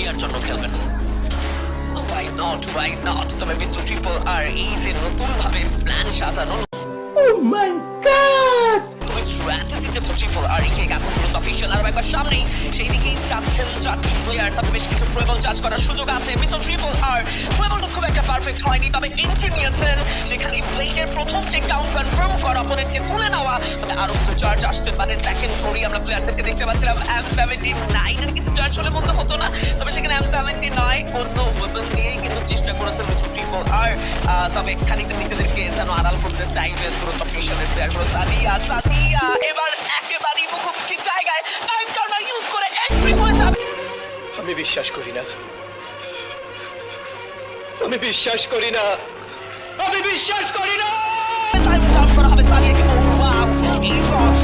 ইয়ার জন্য খেলবে না। Why not? Why not? তবে মিস্টার ট্রিপল আর এই যে নতুন ভাবে প্ল্যান সাজানো স্ট্র্যাটেজিতে ট্রিপল আর কে গেছে পুরো অফিশিয়াল আর একবার সামনেই সেই দিকেই যাচ্ছেন চারটি প্লেয়ার, তবে বেশ কিছু ট্রেবল চার্জ করার সুযোগ আছে মিস্টার ট্রিপল আর ট্রেবলটা খুব একটা পারফেক্ট হয়নি, তবে এন্ট্রি নিয়েছেন সেখানে ব্লেডের প্রথম টেকডাউন কনফার্ম করা, অপোনেন্টকে তুলে নেওয়া, তবে আরো কিছু চার্জ আসতে পারে। সেকেন্ড ফ্লোরে আমরা প্লেয়ারদেরকে দেখতে পাচ্ছিলাম M79 এর কিছু চার্জ হলে মন্দ হতো না, তবে সেখানে M79 অন্য ওয়েপন দিয়েই কিন্তু চেষ্টা করেছেন মিস্টার ট্রিপল আর, তবে খানিকটা নিজেদেরকে যেন আড়াল করতে চাইবেন পুরো অফিশিয়ালের প্লেয়ারগুলো। সাদিয়া এবার একেবারেই মুখোমুখি জায়গায় টাইম টার্নার ইউজ করে এন্ট্রি হয়ে যাবে। আমি বিশ্বাস করি না, আমি বিশ্বাস করি না, আমি বিশ্বাস করি না। টাইম টার্ন করা হবে সাদিয়াকে। ওয়াও, এই বক্স